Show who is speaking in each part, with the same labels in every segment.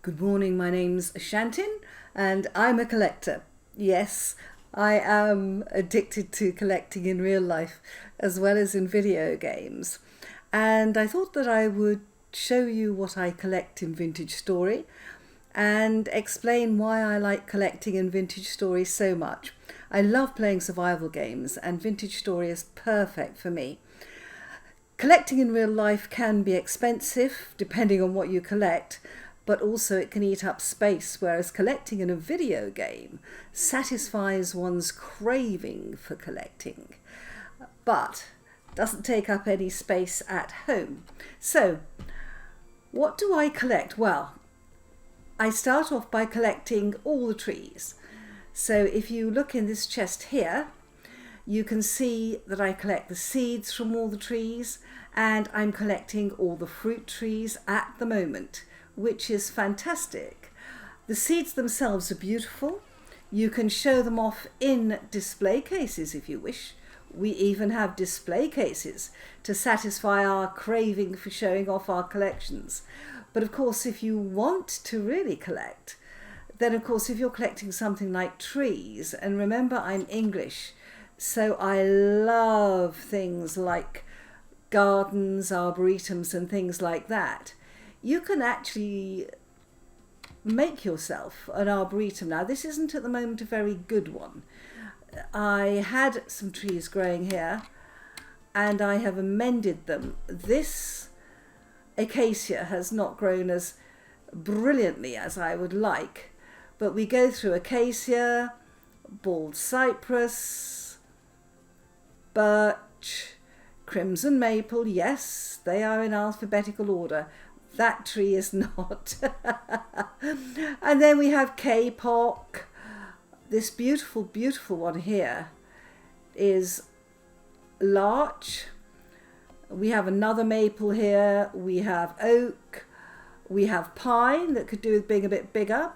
Speaker 1: Good morning, my name's Ashantin and I'm a collector. Yes, I am addicted to collecting in real life as well as in video games. And I thought that I would show you what I collect in Vintage Story and explain why I like collecting in Vintage Story so much. I love playing survival games and Vintage Story is perfect for me. Collecting in real life can be expensive depending on what you collect, but also it can eat up space, whereas collecting in a video game satisfies one's craving for collecting, but doesn't take up any space at home. So, what do I collect? Well, I start off by collecting all the trees. So if you look in this chest here, you can see that I collect the seeds from all the trees, and I'm collecting all the fruit trees at the moment, which is fantastic. The seeds themselves are beautiful. You can show them off in display cases if you wish. We even have display cases to satisfy our craving for showing off our collections. But of course, if you want to really collect, then of course if you're collecting something like trees, and remember I'm English, so I love things like gardens, arboretums and things like that. You can actually make yourself an arboretum. Now this isn't at the moment a very good one. I had some trees growing here and I have amended them. This acacia has not grown as brilliantly as I would like, but we go through acacia, bald cypress, birch, crimson maple. Yes, they are in alphabetical order. That tree is not. And then we have kapok. This beautiful, beautiful one here is larch. We have another maple here. We have oak. We have pine that could do with being a bit bigger.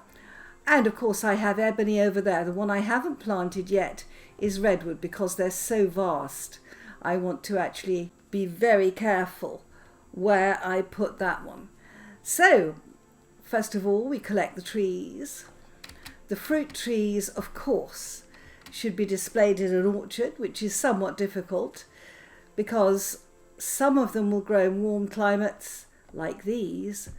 Speaker 1: And of course I have ebony over there. The one I haven't planted yet is redwood because they're so vast. I want to actually be very careful where I put that one. So, first of all, we collect the trees. The fruit trees, of course, should be displayed in an orchard, which is somewhat difficult because some of them will grow in warm climates like these,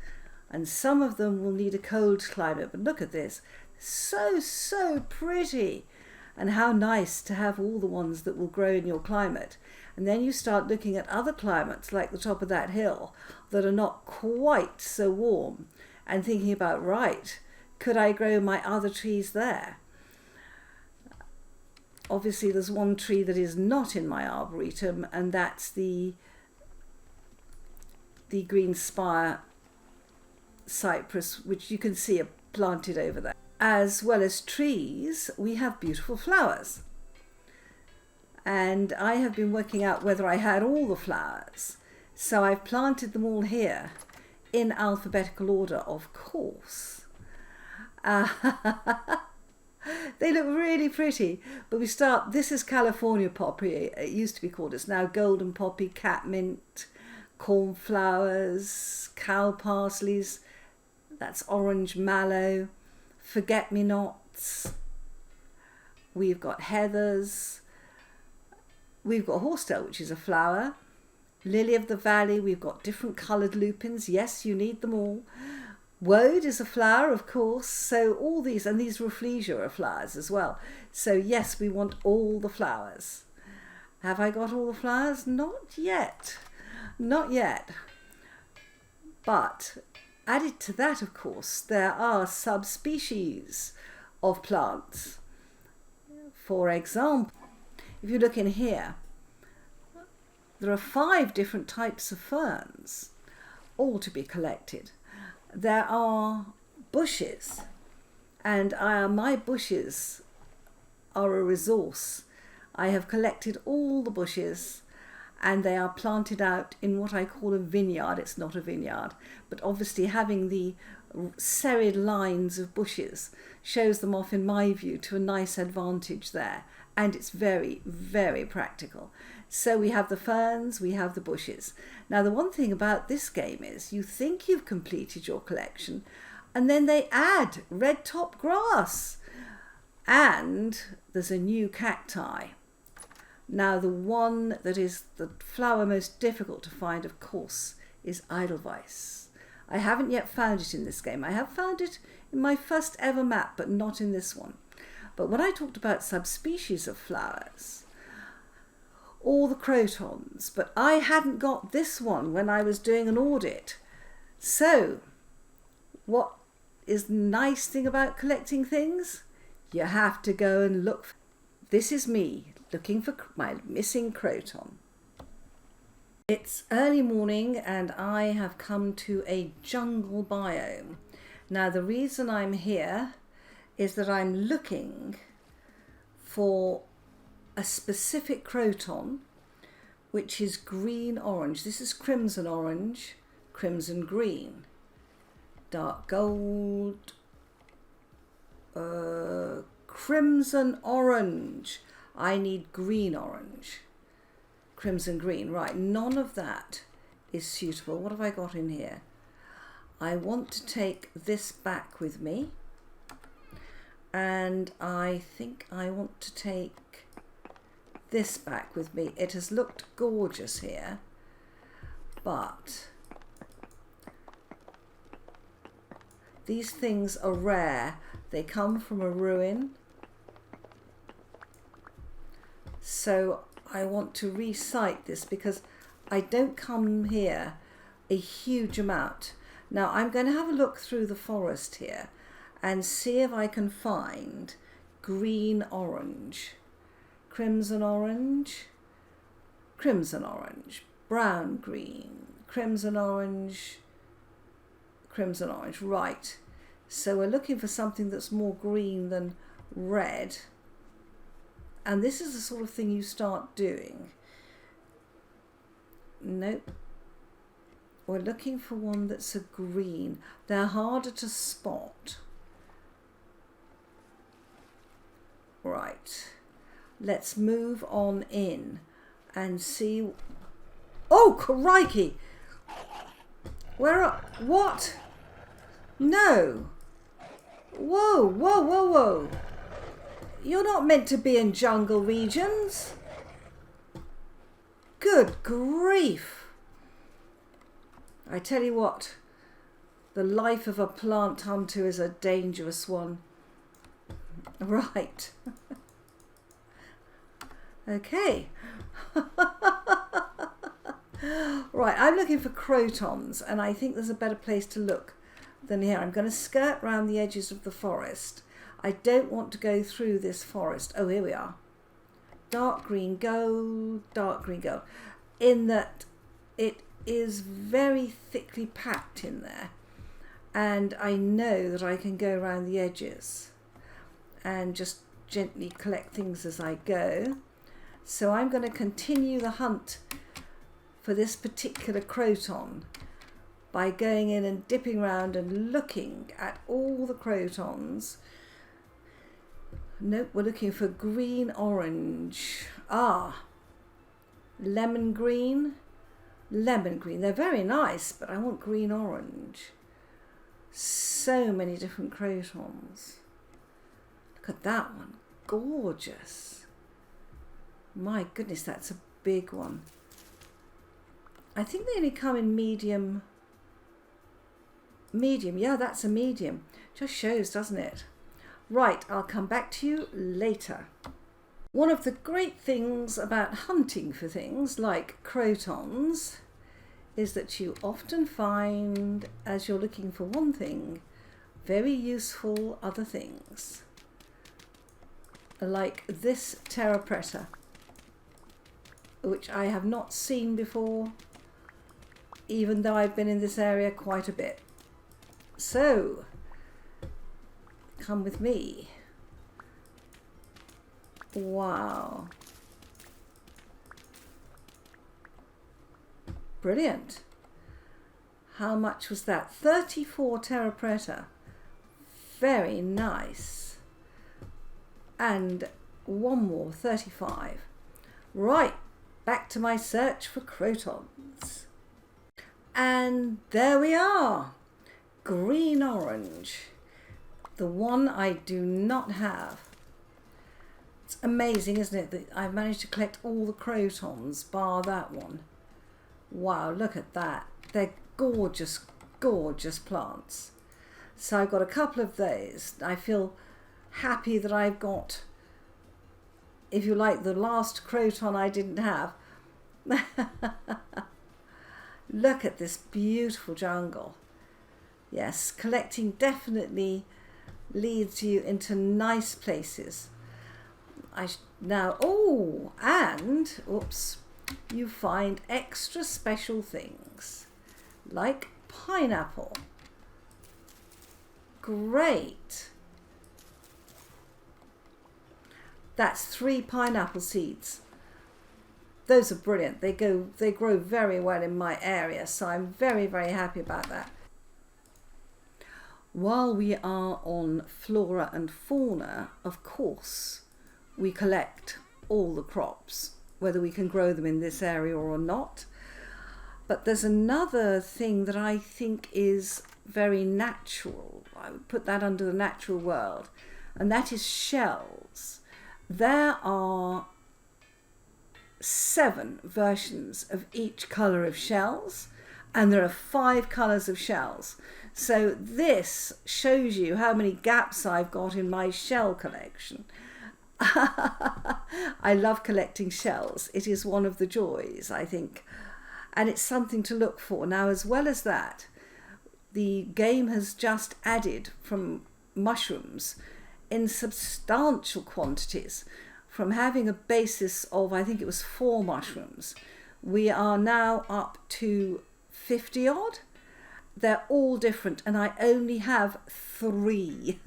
Speaker 1: and some of them will need a cold climate. But look at this, so pretty. And how nice to have all the ones that will grow in your climate. And then you start looking at other climates like the top of that hill that are not quite so warm and thinking about, right, could I grow my other trees there? Obviously there's one tree that is not in my arboretum, and that's the green spire cypress, which you can see are planted over there. As well as trees, we have beautiful flowers. And I have been working out whether I had all the flowers. So I've planted them all here in alphabetical order, of course. They look really pretty. But we start, this is California poppy. It used to be called, it's now golden poppy, catmint, cornflowers, cow parsleys. That's orange mallow. Forget-me-nots, we've got heathers, we've got horsetail, which is a flower, lily of the valley, we've got different coloured lupins, yes, you need them all. Woad is a flower, of course, so all these, and these rafflesia are flowers as well. So yes, we want all the flowers. Have I got all the flowers? Not yet, not yet. But added to that, of course, there are subspecies of plants. For example, if you look in here, there are 5 different types of ferns, all to be collected. There are bushes, and my bushes are a resource. I have collected all the bushes, and they are planted out in what I call a vineyard. It's not a vineyard, but obviously having the serried lines of bushes shows them off, in my view, to a nice advantage there. And it's very, very practical. So we have the ferns, we have the bushes. Now the one thing about this game is you think you've completed your collection And then they add red top grass. And there's a new cacti. Now the one that is the flower most difficult to find, of course, is Edelweiss. I haven't yet found it in this game. I have found it in my first ever map, but not in this one. But when I talked about subspecies of flowers, all the crotons, but I hadn't got this one when I was doing an audit. So what is the nice thing about collecting things? You have to go and look. This is me looking for my missing croton. It's early morning and I have come to a jungle biome. Now the reason I'm here is that I'm looking for a specific croton which is green orange. This is crimson orange, crimson green, dark gold, crimson orange. I need green orange, crimson green. Right, none of that is suitable. What have I got in here? I want to take this back with me, and I think I want to take this back with me. It has looked gorgeous here, but these things are rare. They come from a ruin. So I want to recite this because I don't come here a huge amount. Now I'm going to have a look through the forest here and see if I can find green orange, crimson orange, brown green, crimson orange. Right. So we're looking for something that's more green than red. And this is the sort of thing you start doing. Nope. We're looking for one that's a green. They're harder to spot. Right. Let's move on in and see. Oh, crikey! What? No. Whoa. You're not meant to be in jungle regions. Good grief. I tell you what, the life of a plant hunter is a dangerous one. Right. Okay. Right, I'm looking for crotons, and I think there's a better place to look than here. I'm going to skirt round the edges of the forest. I don't want to go through this forest. Oh, here we are. Dark green gold, in that it is very thickly packed in there. And I know that I can go around the edges and just gently collect things as I go. So I'm going to continue the hunt for this particular croton by going in and dipping around and looking at all the crotons. Nope, we're looking for green orange. Lemon green. They're very nice, but I want green orange. So many different crotons. Look at that one. Gorgeous. My goodness, that's a big one. I think they only come in medium. Yeah, that's a medium. Just shows, doesn't it? Right, I'll come back to you later. One of the great things about hunting for things like crotons is that you often find, as you're looking for one thing, very useful other things. Like this terra preta, which I have not seen before, even though I've been in this area quite a bit. So, come with me. Wow. Brilliant. How much was that? 34 terra preta. Very nice. And one more, 35. Right, back to my search for crotons. And there we are. green orange, the one I do not have. It's amazing, isn't it, that I've managed to collect all the crotons bar that one. Wow, look at that. They're gorgeous, gorgeous plants. So I've got a couple of those. I feel happy that I've got, if you like, the last croton I didn't have. Look at this beautiful jungle. Yes, collecting definitely leads you into nice places. Oops, you find extra special things like pineapple. Great. That's 3 pineapple seeds. Those are brilliant. They grow very well in my area, so I'm very, very happy about that. While we are on flora and fauna, of course, we collect all the crops, whether we can grow them in this area or not. But there's another thing that I think is very natural. I would put that under the natural world, and that is shells. There are 7 versions of each colour of shells, and there are 5 colours of shells. So this shows you how many gaps I've got in my shell collection. I love collecting shells. It is one of the joys, I think, and it's something to look for. Now, as well as that, the game has just added from mushrooms in substantial quantities. From having a basis of, I think it was 4 mushrooms, we are now up to 50 odd. They're all different, and I only have 3.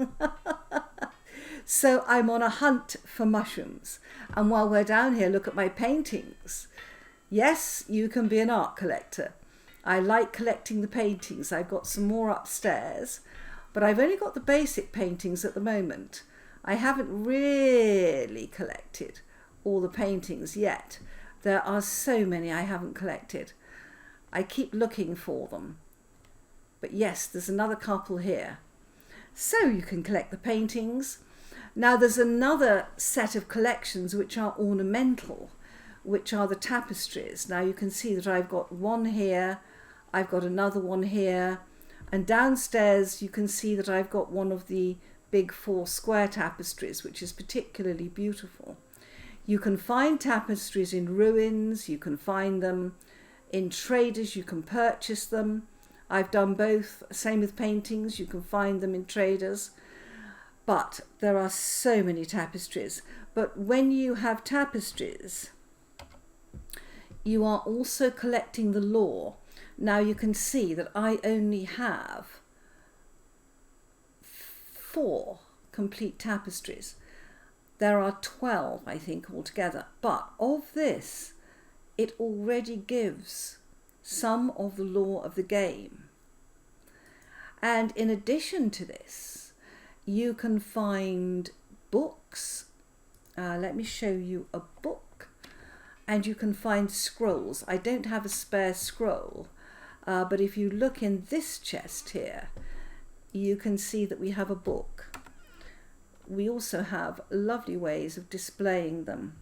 Speaker 1: So I'm on a hunt for mushrooms. And while we're down here, look at my paintings. Yes, you can be an art collector. I like collecting the paintings. I've got some more upstairs, but I've only got the basic paintings at the moment. I haven't really collected all the paintings yet. There are so many I haven't collected. I keep looking for them. But yes, there's another couple here. So you can collect the paintings. Now there's another set of collections which are ornamental, which are the tapestries. Now you can see that I've got one here, I've got another one here, and downstairs you can see that I've got one of the big 4 square tapestries, which is particularly beautiful. You can find tapestries in ruins, you can find them in traders, you can purchase them. I've done both. Same with paintings, you can find them in traders. But there are so many tapestries. But when you have tapestries, you are also collecting the lore. Now you can see that I only have 4 complete tapestries. There are 12, I think, altogether. But of this, it already gives some of the lore of the game. And in addition to this, you can find books. Let me show you a book. And you can find scrolls. I don't have a spare scroll, but if you look in this chest here, you can see that we have a book. We also have lovely ways of displaying them.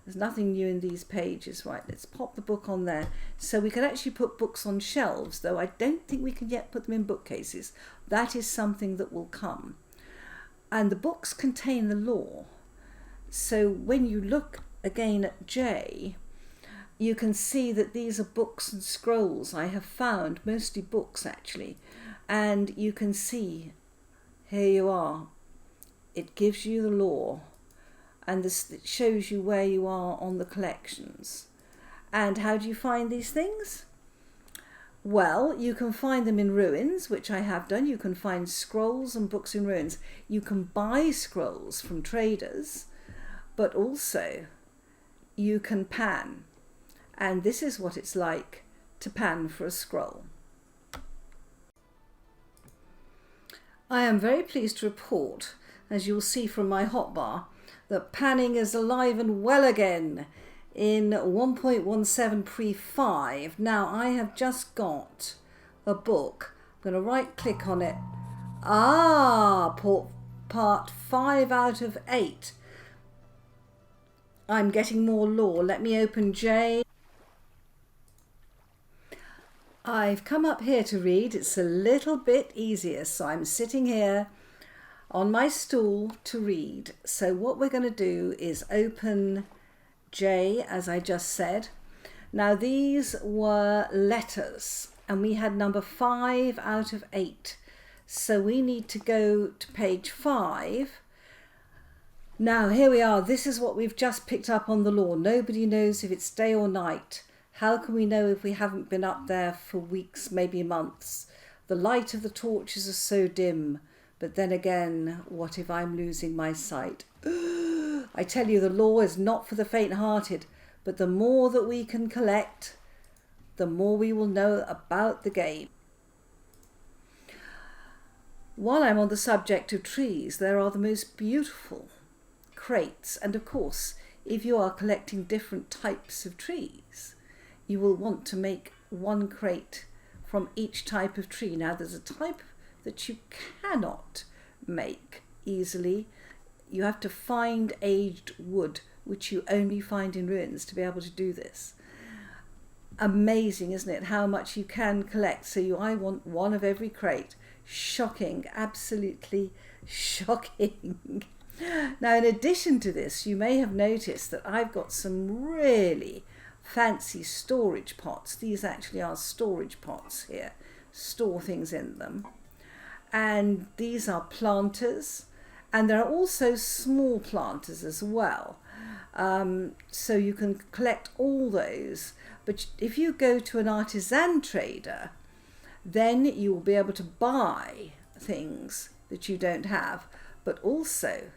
Speaker 1: There's nothing new in these pages. Right, let's pop the book on there. So we can actually put books on shelves, though I don't think we can yet put them in bookcases. That is something that will come. And the books contain the lore. So when you look again at J, you can see that these are books and scrolls I have found, mostly books actually. And you can see, here you are. It gives you the lore. And this it shows you where you are on the collections. And how do you find these things? Well, you can find them in ruins, which I have done. You can find scrolls and books in ruins. You can buy scrolls from traders, but also you can pan. And this is what it's like to pan for a scroll. I am very pleased to report, as you'll see from my hotbar, that panning is alive and well again in 1.17 pre 5. Now I have just got a book I'm going to right click on it. Ah, part 5 out of 8. I'm getting more lore. Let me open J. I've come up here to read. It's a little bit easier. So I'm sitting here on my stool to read. So what we're going to do is open J, as I just said. Now these were letters and we had number 5 out of 8. So we need to go to page 5. Now here we are. This is what we've just picked up on the lawn. Nobody knows if it's day or night. How can we know if we haven't been up there for weeks, maybe months? The light of the torches is so dim. But then again, what if I'm losing my sight? I tell you, the law is not for the faint-hearted. But the more that we can collect, the more we will know about the game. While I'm on the subject of trees, there are the most beautiful crates. And of course, if you are collecting different types of trees, you will want to make one crate from each type of tree. Now there's a type that you cannot make easily. You have to find aged wood, which you only find in ruins, to be able to do this. Amazing, isn't it, how much you can collect? So I want one of every crate. Shocking, absolutely shocking. Now, in addition to this, you may have noticed that I've got some really fancy storage pots. These actually are storage pots here. Store things in them. And these are planters. And there are also small planters as well. So you can collect all those. But if you go to an Artisan Trader, then you will be able to buy things that you don't have. But also,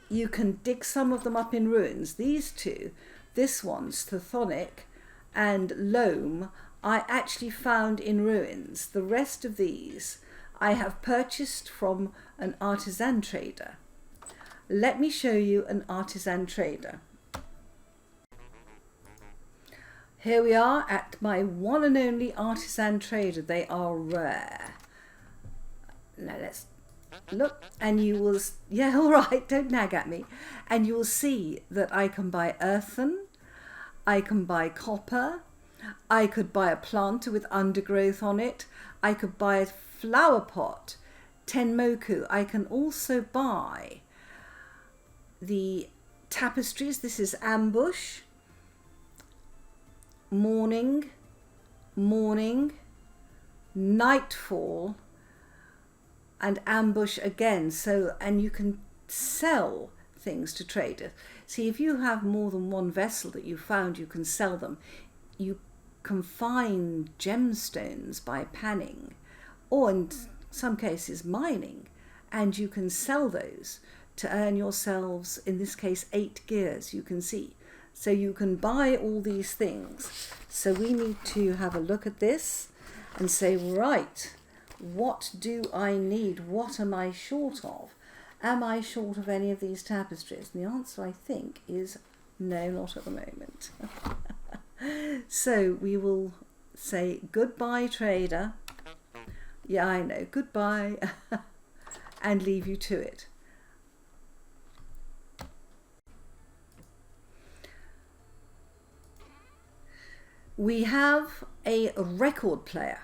Speaker 1: you can dig some of them up in ruins. These two, this one's Thorthonic and Loam, I actually found in ruins. The rest of these I have purchased from an Artisan Trader. Let me show you an Artisan Trader. Here we are at my one and only Artisan Trader. They are rare. Now let's look, and you will, yeah, all right, don't nag at me. And you will see that I can buy earthen, I can buy copper, I could buy a planter with undergrowth on it, I could buy a flower pot, tenmoku. I can also buy the tapestries. This is ambush, morning, nightfall, and ambush again. So, and you can sell things to traders. See, if you have more than one vessel that you found, you can sell them. You can find gemstones by panning, or in some cases mining, and you can sell those to earn yourselves, in this case, 8 gears, you can see. So you can buy all these things. So we need to have a look at this and say, right, what do I need? What am I short of? Am I short of any of these tapestries? And the answer, I think, is no, not at the moment. So we will say goodbye, trader. Yeah, I know, goodbye, and leave you to it. We have a record player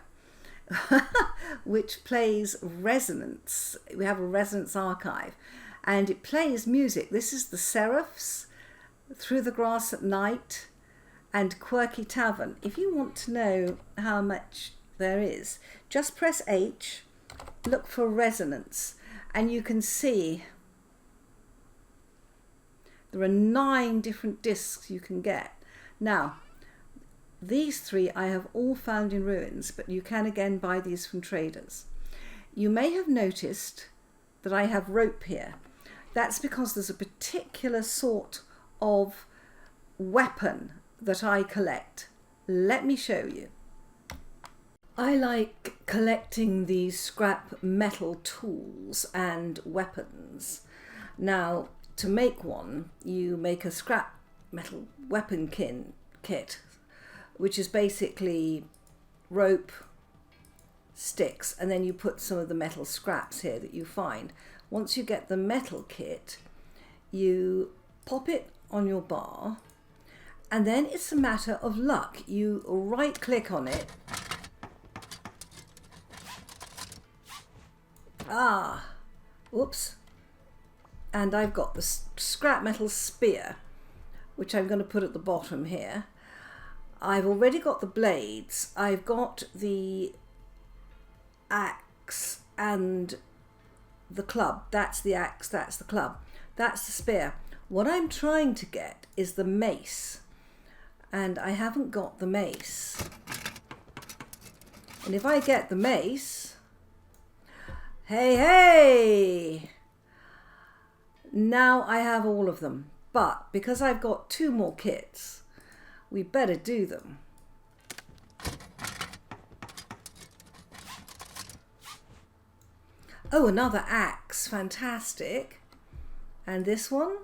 Speaker 1: which plays resonance. We have a resonance archive and it plays music. This is the Seraphs, Through the Grass at Night, and Quirky Tavern. If you want to know how much there is, just press H, look for resonance, and you can see there are 9 different discs you can get. Now, these 3 I have all found in ruins, but you can again buy these from traders. You may have noticed that I have rope here. That's because there's a particular sort of weapon that I collect. Let me show you. I like collecting these scrap metal tools and weapons. Now, to make one, you make a scrap metal weapon kit, which is basically rope, sticks, and then you put some of the metal scraps here that you find. Once you get the metal kit, you pop it on your bar, and then it's a matter of luck. You right click on it. Oops. And I've got the scrap metal spear, which I'm going to put at the bottom here. I've already got the blades. I've got the axe and the club. That's the axe, that's the club, that's the spear. What I'm trying to get is the mace, and I haven't got the mace. And if I get the mace, hey, now I have all of them. But because I've got 2 more kits, we better do them. Oh, another axe, fantastic. And this one?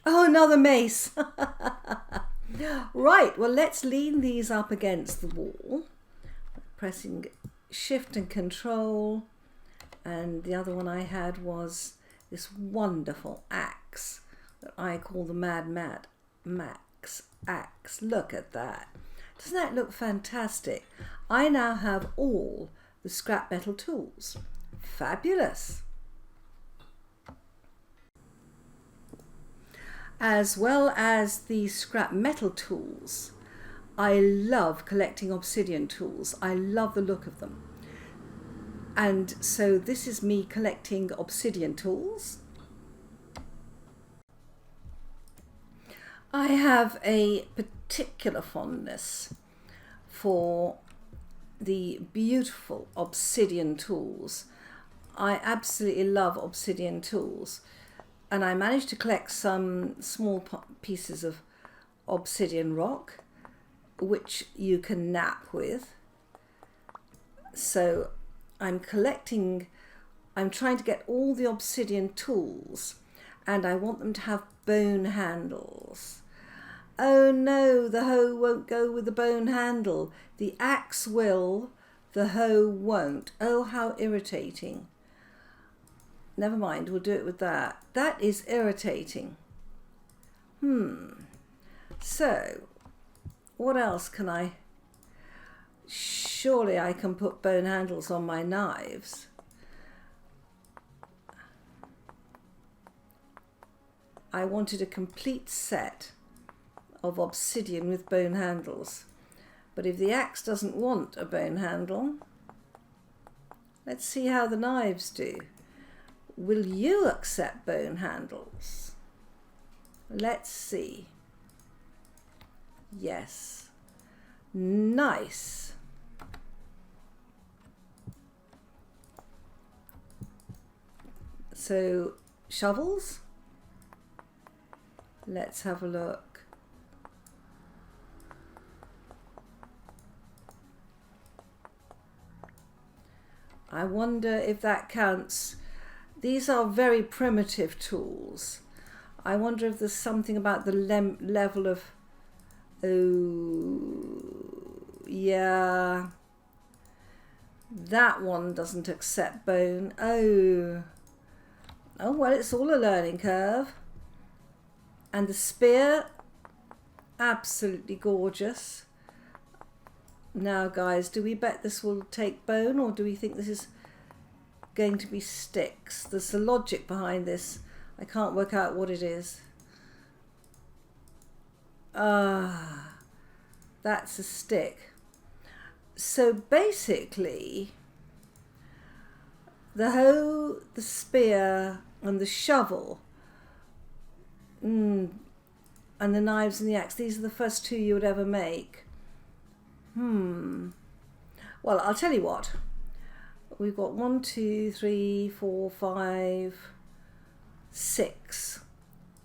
Speaker 1: Oh, another mace. Right, well, let's lean these up against the wall, pressing Shift and Control. And the other one I had was this wonderful axe that I call the Mad Max axe. Look at that. Doesn't that look fantastic? I now have all the scrap metal tools. Fabulous. As well as the scrap metal tools, I love collecting obsidian tools. I love the look of them. And so this is me collecting obsidian tools. I have a particular fondness for the beautiful obsidian tools. I absolutely love obsidian tools. And I managed to collect some small pieces of obsidian rock, which you can nap with. So I'm trying to get all the obsidian tools, and I want them to have bone handles. Oh no, the hoe won't go with the bone handle. The axe will, the hoe won't. Oh, how irritating. Never mind, we'll do it with that. That is irritating. So, what else can I... Surely I can put bone handles on my knives. I wanted a complete set of obsidian with bone handles. But if the axe doesn't want a bone handle, let's see how the knives do. Will you accept bone handles? Let's see. Yes. Nice. So, shovels? Let's have a look. I wonder if that counts. These are very primitive tools. I wonder if there's something about the level of... Oh, yeah. That one doesn't accept bone. Oh, well, it's all a learning curve. And the spear, absolutely gorgeous. Now, guys, do we bet this will take bone, or do we think this is going to be sticks? There's the logic behind this. I can't work out what it is. That's a stick. So basically, the hoe, the spear, and the shovel, and the knives and the axe, these are the first 2 you would ever make. Well, I'll tell you what. We've got 1, 2, 3, 4, 5, 6.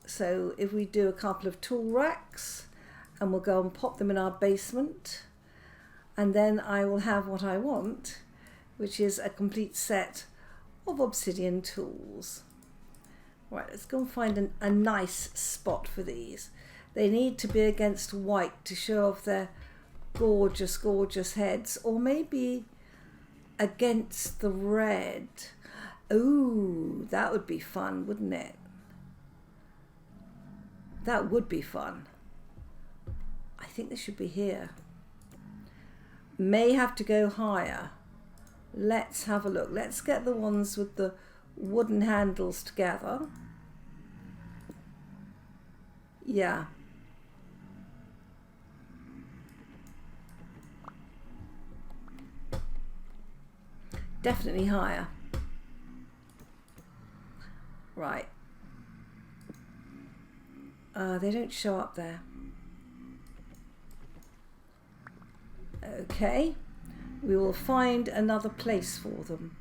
Speaker 1: So if we do a couple of tool racks, and we'll go and pop them in our basement, and then I will have what I want, which is a complete set of obsidian tools. Right, let's go and find a nice spot for these. They need to be against white to show off their gorgeous, gorgeous heads, or maybe against the red. Ooh, that would be fun, wouldn't it? That would be fun. I think they should be here. May have to go higher. Let's have a look. Let's get the ones with the wooden handles together. Yeah. Definitely higher. Right. They don't show up there. Okay. We will find another place for them.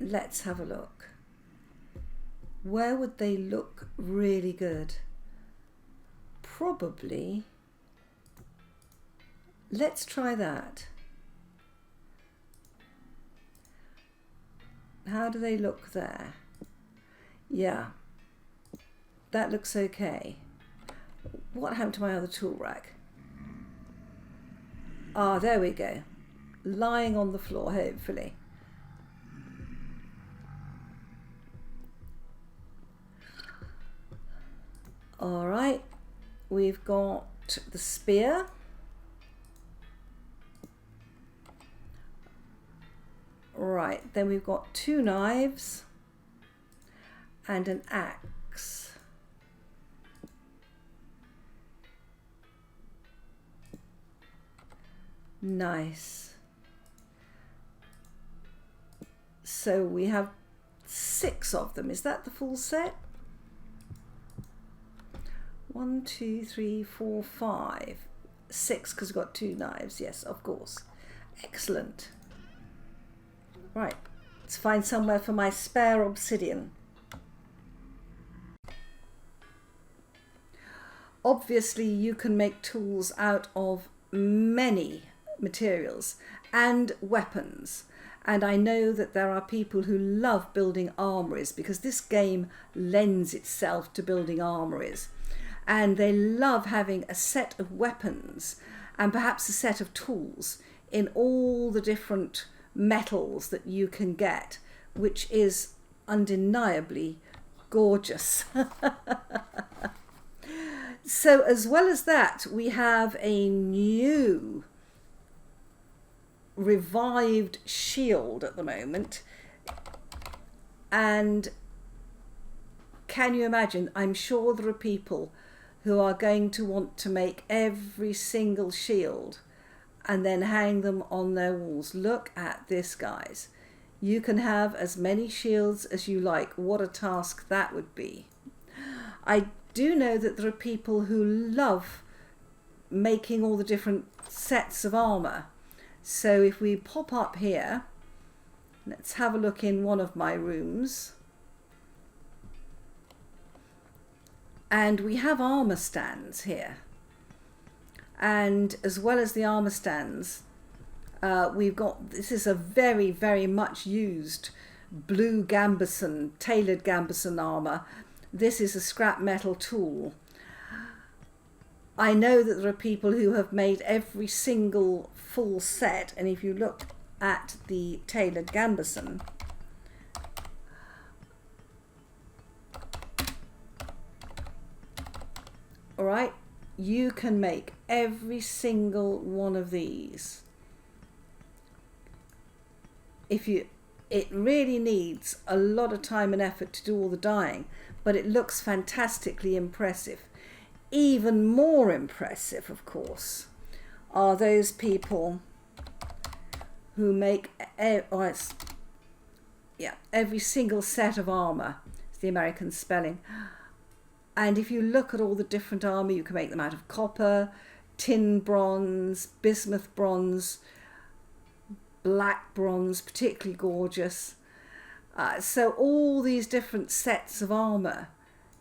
Speaker 1: Let's have a look. Where would they look really good? Probably. Let's try that. How do they look there? Yeah. That looks okay. What happened to my other tool rack? Ah, there we go. Lying on the floor, hopefully. All right, we've got the spear. Right, then we've got 2 knives and an axe. Nice. So we have 6 of them. Is that the full set? 1, 2, 3, 4, 5. 6 because we've got 2 knives. Yes, of course. Excellent. Right, let's find somewhere for my spare obsidian. Obviously, you can make tools out of many materials and weapons. And I know that there are people who love building armories because this game lends itself to building armories. And they love having a set of weapons and perhaps a set of tools in all the different metals that you can get, which is undeniably gorgeous. So as well as that, we have a new revived shield at the moment. And can you imagine? I'm sure there are people who are going to want to make every single shield and then hang them on their walls. Look at this, guys. You can have as many shields as you like. What a task that would be. I do know that there are people who love making all the different sets of armor. So if we pop up here, let's have a look in one of my rooms. And we have armor stands here. And as well as the armor stands, we've got, this is a very, very much used blue gambeson, tailored gambeson armor. This is a scrap metal tool. I know that there are people who have made every single full set, and if you look at the tailored gambeson, all right, you can make every single one of these. It really needs a lot of time and effort to do all the dyeing, but it looks fantastically impressive. Even more impressive, of course, are those people who make every single set of armor. It's the American spelling. And if you look at all the different armor, you can make them out of copper, tin bronze, bismuth bronze, black bronze, particularly gorgeous. So all these different sets of armor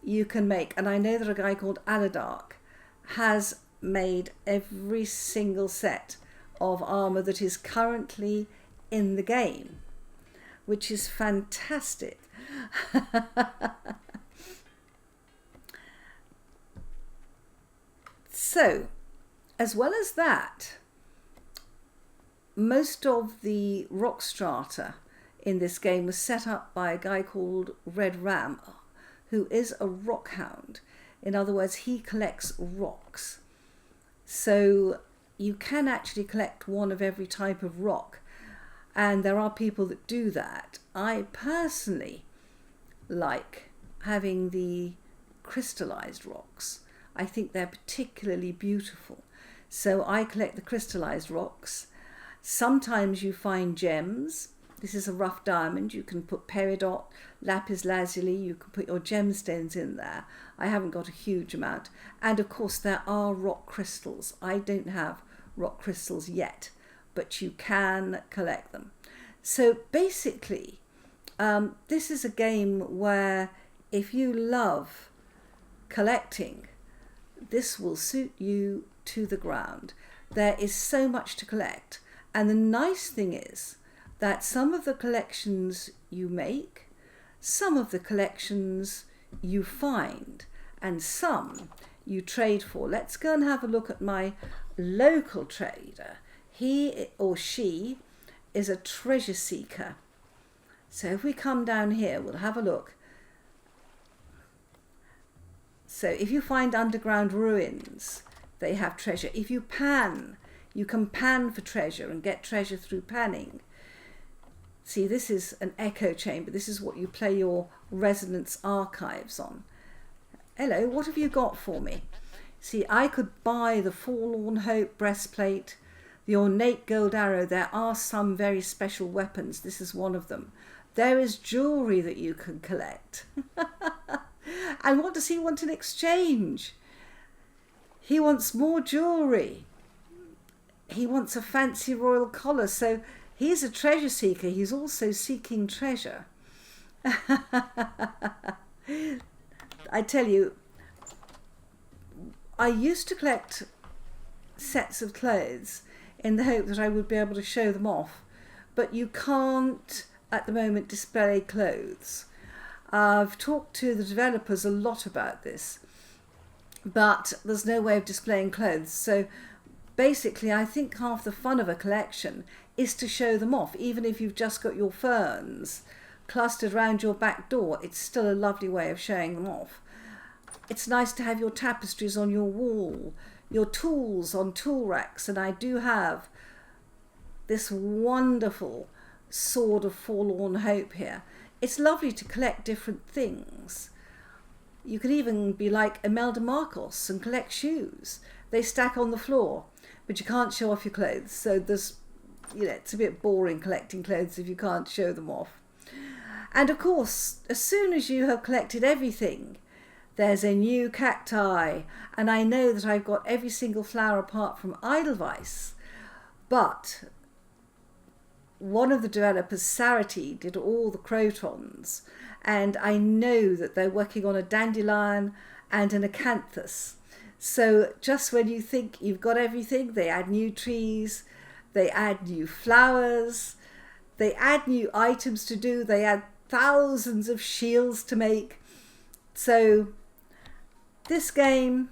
Speaker 1: you can make. And I know that a guy called Aladark has made every single set of armor that is currently in the game, which is fantastic. So, as well as that, most of the rock strata in this game was set up by a guy called Red Ram, who is a rock hound. In other words, he collects rocks. So you can actually collect one of every type of rock. And there are people that do that. I personally like having the crystallized rocks. I think they're particularly beautiful. So I collect the crystallized rocks. Sometimes you find gems. This is a rough diamond. You can put peridot, lapis lazuli, you can put your gemstones in there. I haven't got a huge amount. And of course there are rock crystals. I don't have rock crystals yet, but you can collect them. So basically, this is a game where if you love collecting, this will suit you to the ground. There is so much to collect. And the nice thing is that some of the collections you make, some of the collections you find, and some you trade for. Let's go and have a look at my local trader. He or she is a treasure seeker. So if we come down here, we'll have a look. So if you find underground ruins, they have treasure. If you pan, you can pan for treasure and get treasure through panning. See, this is an echo chamber. This is what you play your resonance archives on. Hello, what have you got for me? See, I could buy the Forlorn Hope breastplate, the ornate gold arrow. There are some very special weapons. This is one of them. There is jewelry that you can collect. And what does he want in exchange? He wants more jewelry. He wants a fancy royal collar. So he's a treasure seeker. He's also seeking treasure. I tell you, I used to collect sets of clothes in the hope that I would be able to show them off. But you can't at the moment display clothes. I've talked to the developers a lot about this, but there's no way of displaying clothes. So basically, I think half the fun of a collection is to show them off. Even if you've just got your ferns clustered around your back door, it's still a lovely way of showing them off. It's nice to have your tapestries on your wall, your tools on tool racks, and I do have this wonderful sword of Forlorn Hope here. It's lovely to collect different things. You can even be like Imelda Marcos and collect shoes. They stack on the floor, but you can't show off your clothes. So there's, it's a bit boring collecting clothes if you can't show them off. And of course, as soon as you have collected everything, there's a new cacti. And I know that I've got every single flower apart from Edelweiss, but one of the developers, Saraty, did all the crotons, and I know that they're working on a dandelion and an acanthus. So just when you think you've got everything, they add new trees, they add new flowers, they add new items to do, they add thousands of shields to make. So this game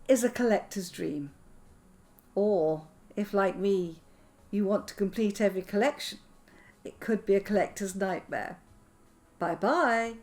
Speaker 1: is a collector's dream. Or, if like me, you want to complete every collection, it could be a collector's nightmare. Bye-bye.